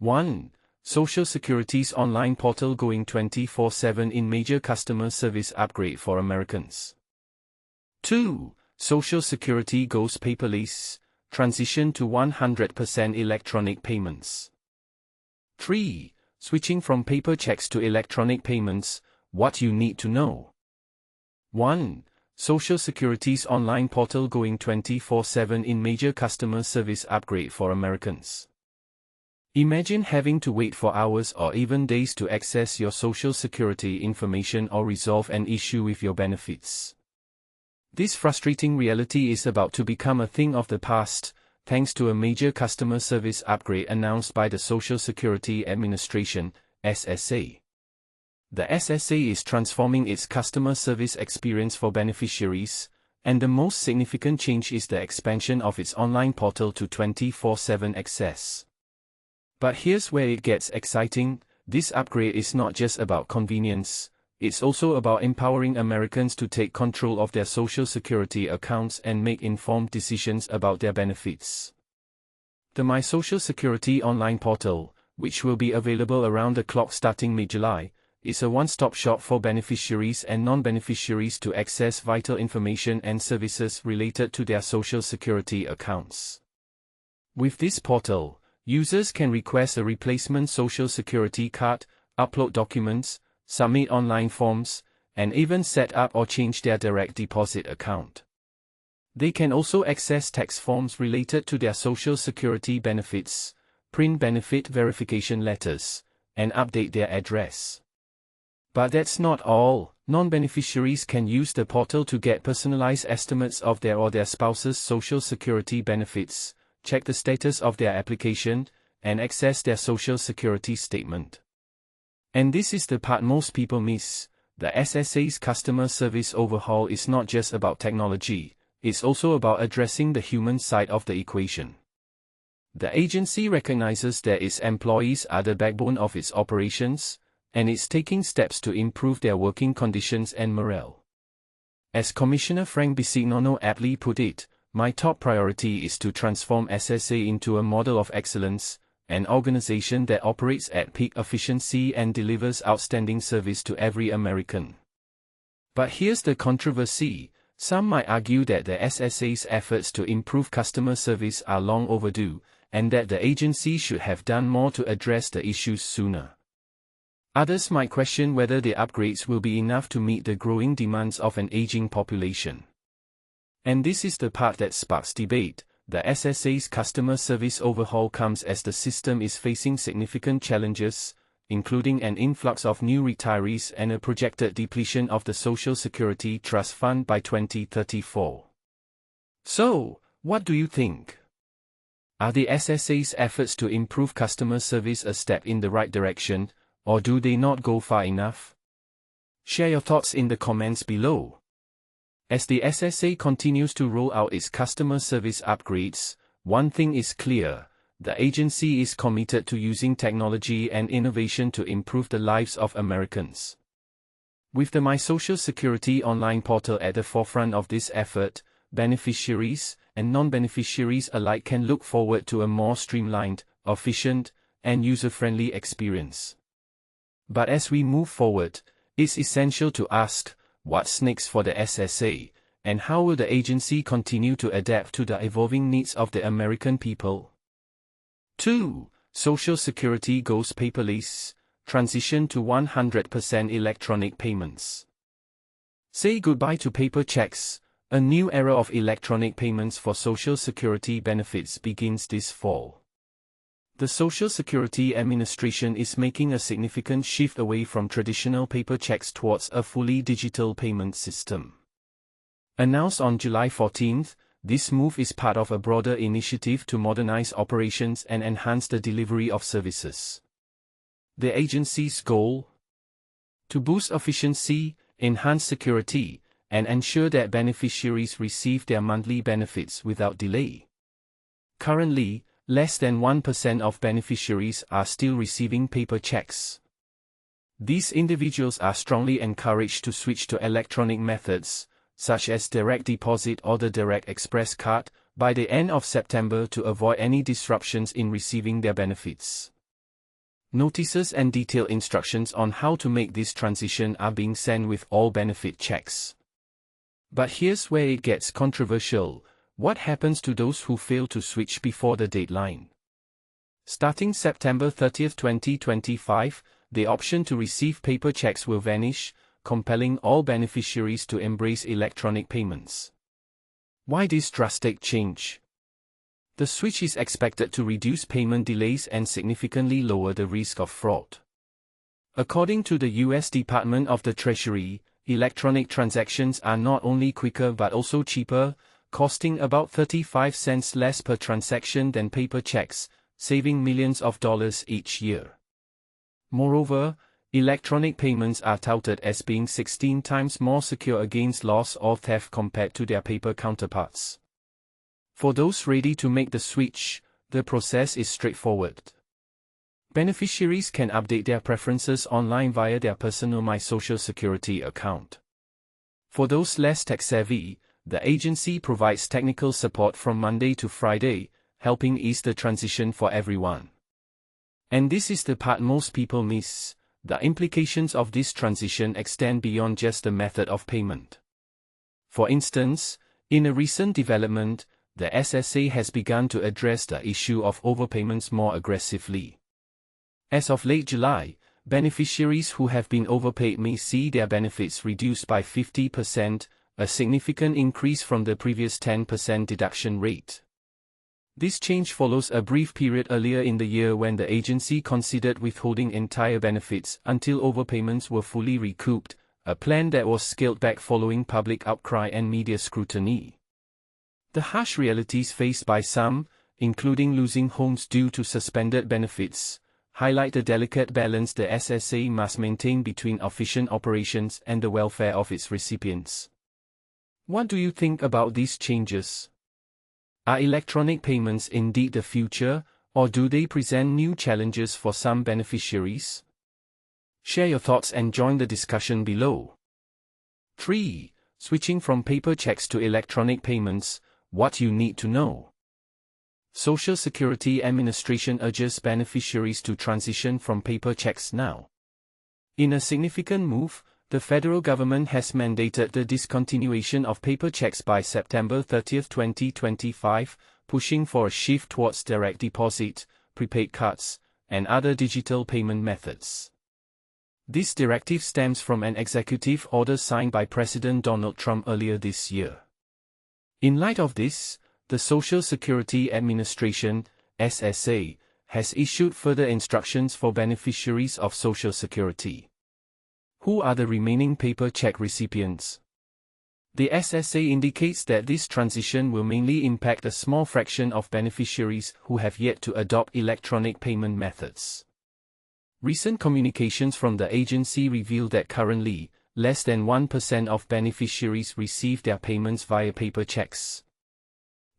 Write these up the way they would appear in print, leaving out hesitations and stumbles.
1. Social Security's online portal going 24/7 in major customer service upgrade for Americans. 2. Social Security goes paperless, transition to 100% electronic payments. 3. Switching from paper checks to electronic payments, what you need to know. 1. Social Security's online portal going 24/7 in major customer service upgrade for Americans. Imagine having to wait for hours or even days to access your Social Security information or resolve an issue with your benefits. This frustrating reality is about to become a thing of the past, thanks to a major customer service upgrade announced by the Social Security Administration, SSA. The SSA is transforming its customer service experience for beneficiaries, and the most significant change is the expansion of its online portal to 24/7 access. But here's where it gets exciting: this upgrade is not just about convenience, it's also about empowering Americans to take control of their Social Security accounts and make informed decisions about their benefits. The My Social Security online portal, which will be available around the clock starting mid-July, is a one-stop shop for beneficiaries and non-beneficiaries to access vital information and services related to their Social Security accounts. With this portal, users can request a replacement Social Security card, upload documents, submit online forms, and even set up or change their direct deposit account. They can also access tax forms related to their Social Security benefits, print benefit verification letters, and update their address. But that's not all. Non-beneficiaries can use the portal to get personalized estimates of their or their spouse's Social Security benefits, check the status of their application, and access their Social Security statement. And this is the part most people miss: the SSA's customer service overhaul is not just about technology, it's also about addressing the human side of the equation. The agency recognizes that its employees are the backbone of its operations, and it's taking steps to improve their working conditions and morale. As Commissioner Frank Bisignano aptly put it, "My top priority is to transform SSA into a model of excellence, an organization that operates at peak efficiency and delivers outstanding service to every American." But here's the controversy: some might argue that the SSA's efforts to improve customer service are long overdue, and that the agency should have done more to address the issues sooner. Others might question whether the upgrades will be enough to meet the growing demands of an aging population. And this is the part that sparks debate. The SSA's customer service overhaul comes as the system is facing significant challenges, including an influx of new retirees and a projected depletion of the Social Security Trust Fund by 2034. So, what do you think? Are the SSA's efforts to improve customer service a step in the right direction, or do they not go far enough? Share your thoughts in the comments below. As the SSA continues to roll out its customer service upgrades, one thing is clear: the agency is committed to using technology and innovation to improve the lives of Americans. With the My Social Security online portal at the forefront of this effort, beneficiaries and non-beneficiaries alike can look forward to a more streamlined, efficient, and user-friendly experience. But as we move forward, it's essential to ask, what's next for the SSA, and how will the agency continue to adapt to the evolving needs of the American people? 2. Social Security goes paperless, transition to 100% electronic payments. Say goodbye to paper checks. A new era of electronic payments for Social Security benefits begins this fall. The Social Security Administration is making a significant shift away from traditional paper checks towards a fully digital payment system. Announced on July 14, this move is part of a broader initiative to modernize operations and enhance the delivery of services. The agency's goal? To boost efficiency, enhance security, and ensure that beneficiaries receive their monthly benefits without delay. Currently, less than 1% of beneficiaries are still receiving paper checks. These individuals are strongly encouraged to switch to electronic methods, such as direct deposit or the Direct Express card, by the end of September to avoid any disruptions in receiving their benefits. Notices and detailed instructions on how to make this transition are being sent with all benefit checks. But here's where it gets controversial. What happens to those who fail to switch before the deadline? Starting September 30, 2025, the option to receive paper checks will vanish, compelling all beneficiaries to embrace electronic payments. Why this drastic change? The switch is expected to reduce payment delays and significantly lower the risk of fraud. According to the U.S. Department of the Treasury, electronic transactions are not only quicker but also cheaper, costing about 35 cents less per transaction than paper checks, saving millions of dollars each year. Moreover, electronic payments are touted as being 16 times more secure against loss or theft compared to their paper counterparts. For those ready to make the switch, the process is straightforward. Beneficiaries can update their preferences online via their personal My Social Security account. For those less tech-savvy, the agency provides technical support from Monday to Friday, helping ease the transition for everyone. And this is the part most people miss. The implications of this transition extend beyond just the method of payment. For instance, in a recent development, the SSA has begun to address the issue of overpayments more aggressively. As of late July, beneficiaries who have been overpaid may see their benefits reduced by 50%, a significant increase from the previous 10% deduction rate. This change follows a brief period earlier in the year when the agency considered withholding entire benefits until overpayments were fully recouped, a plan that was scaled back following public outcry and media scrutiny. The harsh realities faced by some, including losing homes due to suspended benefits, highlight the delicate balance the SSA must maintain between efficient operations and the welfare of its recipients. What do you think about these changes? Are electronic payments indeed the future, or do they present new challenges for some beneficiaries? Share your thoughts and join the discussion below. 3. Switching from paper checks to electronic payments. What you need to know. Social Security Administration urges beneficiaries to transition from paper checks now. In a significant move, the federal government has mandated the discontinuation of paper checks by September 30, 2025, pushing for a shift towards direct deposit, prepaid cards, and other digital payment methods. This directive stems from an executive order signed by President Donald Trump earlier this year. In light of this, the Social Security Administration, SSA, has issued further instructions for beneficiaries of Social Security. Who are the remaining paper check recipients? The SSA indicates that this transition will mainly impact a small fraction of beneficiaries who have yet to adopt electronic payment methods. Recent communications from the agency reveal that currently, less than 1% of beneficiaries receive their payments via paper checks.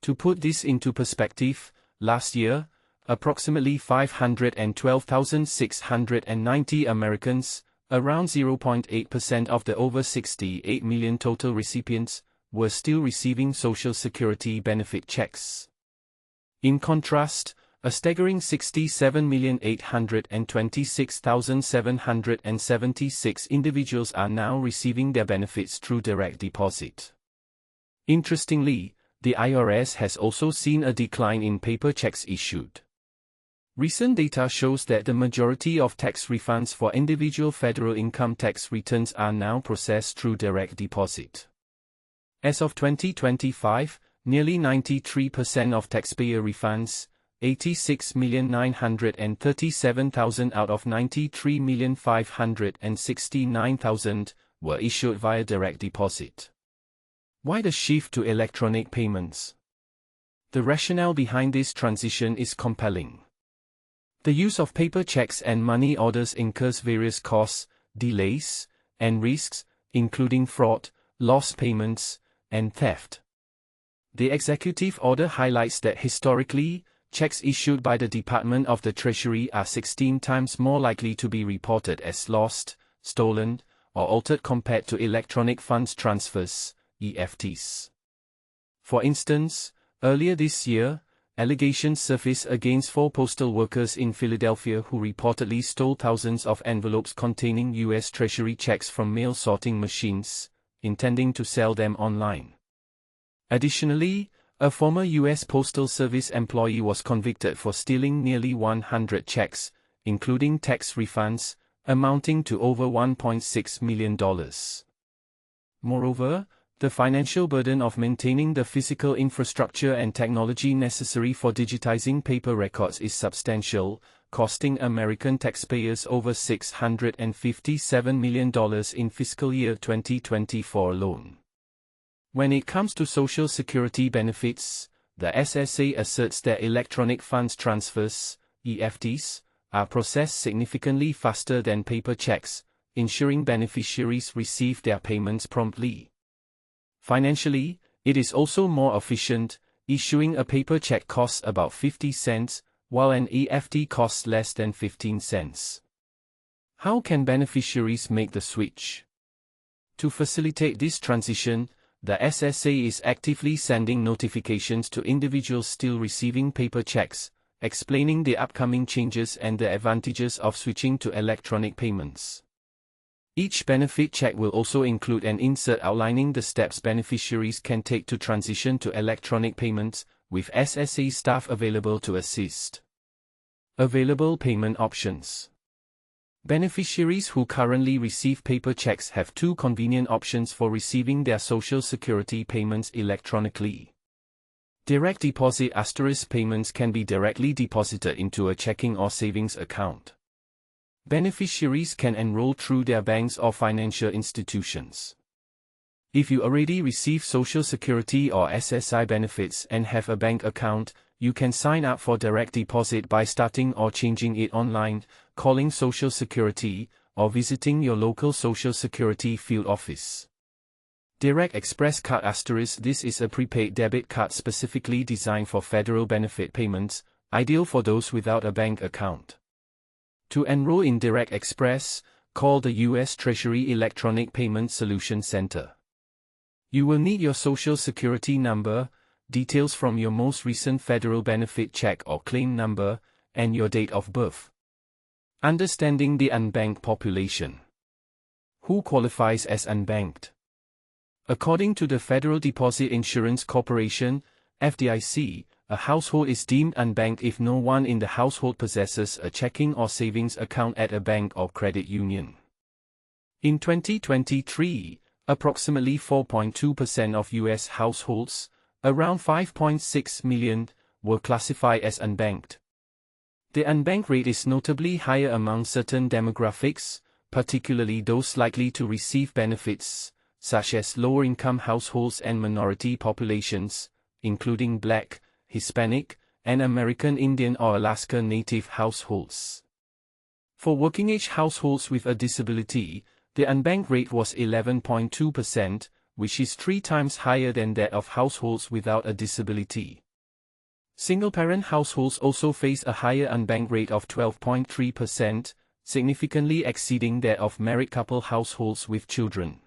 To put this into perspective, last year, approximately 512,690 Americans, around 0.8% of the over 68 million total recipients, were still receiving Social Security benefit checks. In contrast, a staggering 67,826,776 individuals are now receiving their benefits through direct deposit. Interestingly, the IRS has also seen a decline in paper checks issued. Recent data shows that the majority of tax refunds for individual federal income tax returns are now processed through direct deposit. As of 2025, nearly 93% of taxpayer refunds, 86,937,000 out of 93,569,000, were issued via direct deposit. Why the shift to electronic payments? The rationale behind this transition is compelling. The use of paper checks and money orders incurs various costs, delays, and risks, including fraud, lost payments, and theft. The executive order highlights that historically, checks issued by the Department of the Treasury are 16 times more likely to be reported as lost, stolen, or altered compared to electronic funds transfers, EFTs. For instance, earlier this year, allegations surfaced against 4 postal workers in Philadelphia who reportedly stole thousands of envelopes containing U.S. Treasury checks from mail sorting machines, intending to sell them online. Additionally, a former U.S. Postal Service employee was convicted for stealing nearly 100 checks, including tax refunds, amounting to over $1.6 million. Moreover, the financial burden of maintaining the physical infrastructure and technology necessary for digitizing paper records is substantial, costing American taxpayers over $657 million in fiscal year 2024 alone. When it comes to Social Security benefits, the SSA asserts that electronic funds transfers, EFTs, are processed significantly faster than paper checks, ensuring beneficiaries receive their payments promptly. Financially, it is also more efficient. Issuing a paper check costs about 50 cents, while an EFT costs less than 15 cents. How can beneficiaries make the switch? To facilitate this transition, the SSA is actively sending notifications to individuals still receiving paper checks, explaining the upcoming changes and the advantages of switching to electronic payments. Each benefit check will also include an insert outlining the steps beneficiaries can take to transition to electronic payments, with SSA staff available to assist. Available payment options. Beneficiaries who currently receive paper checks have 2 convenient options for receiving their Social Security payments electronically. Direct deposit * payments can be directly deposited into a checking or savings account. Beneficiaries can enroll through their banks or financial institutions. If you already receive Social Security or SSI benefits and have a bank account, you can sign up for direct deposit by starting or changing it online, calling Social Security, or visiting your local Social Security field office. Direct Express Card * This is a prepaid debit card specifically designed for federal benefit payments, ideal for those without a bank account. To enroll in Direct Express, call the U.S. Treasury Electronic Payment Solution Center. You will need your Social Security number, details from your most recent federal benefit check or claim number, and your date of birth. Understanding the unbanked population. Who qualifies as unbanked? According to the Federal Deposit Insurance Corporation, FDIC, a household is deemed unbanked if no one in the household possesses a checking or savings account at a bank or credit union. In 2023, approximately 4.2% of U.S. households, around 5.6 million, were classified as unbanked. The unbanked rate is notably higher among certain demographics, particularly those likely to receive benefits, such as lower-income households and minority populations, including Black, Hispanic, and American Indian or Alaska Native households. For working-age households with a disability, the unbanked rate was 11.2%, which is 3 times higher than that of households without a disability. Single-parent households also face a higher unbanked rate of 12.3%, significantly exceeding that of married couple households with children.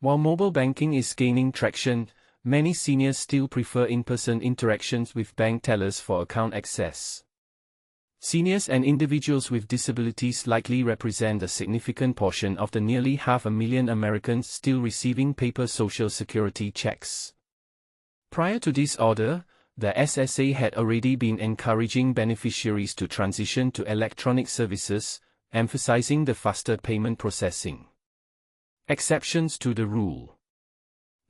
While mobile banking is gaining traction, many seniors still prefer in-person interactions with bank tellers for account access. Seniors and individuals with disabilities likely represent a significant portion of the nearly 500,000 Americans still receiving paper Social Security checks. Prior to this order, the SSA had already been encouraging beneficiaries to transition to electronic services, emphasizing the faster payment processing. Exceptions to the rule.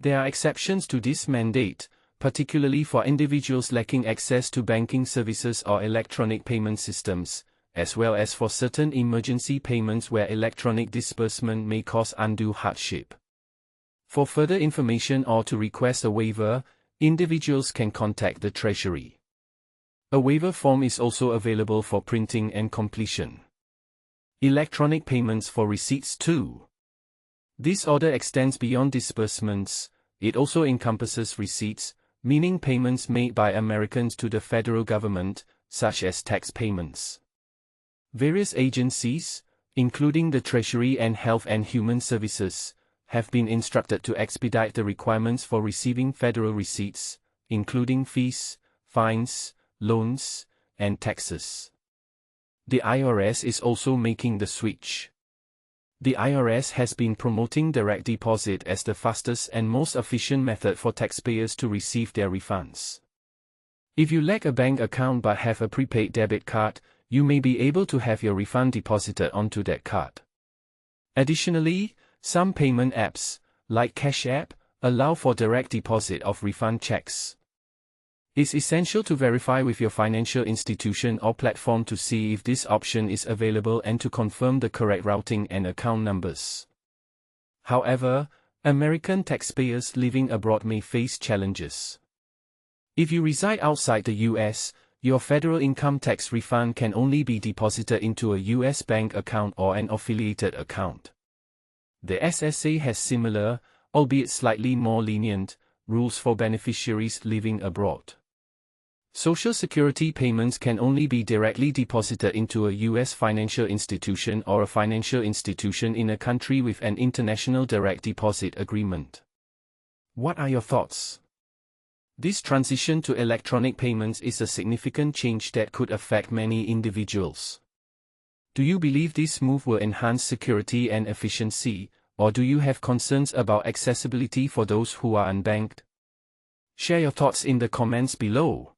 There are exceptions to this mandate, particularly for individuals lacking access to banking services or electronic payment systems, as well as for certain emergency payments where electronic disbursement may cause undue hardship. For further information or to request a waiver, individuals can contact the Treasury. A waiver form is also available for printing and completion. Electronic payments for receipts too. This order extends beyond disbursements. It also encompasses receipts, meaning payments made by Americans to the federal government, such as tax payments. Various agencies, including the Treasury and Health and Human Services, have been instructed to expedite the requirements for receiving federal receipts, including fees, fines, loans, and taxes. The IRS is also making the switch. The IRS has been promoting direct deposit as the fastest and most efficient method for taxpayers to receive their refunds. If you lack a bank account but have a prepaid debit card, you may be able to have your refund deposited onto that card. Additionally, some payment apps, like Cash App, allow for direct deposit of refund checks. It's essential to verify with your financial institution or platform to see if this option is available and to confirm the correct routing and account numbers. However, American taxpayers living abroad may face challenges. If you reside outside the US, your federal income tax refund can only be deposited into a US bank account or an affiliated account. The SSA has similar, albeit slightly more lenient, rules for beneficiaries living abroad. Social Security payments can only be directly deposited into a U.S. financial institution or a financial institution in a country with an international direct deposit agreement. What are your thoughts? This transition to electronic payments is a significant change that could affect many individuals. Do you believe this move will enhance security and efficiency, or do you have concerns about accessibility for those who are unbanked? Share your thoughts in the comments below.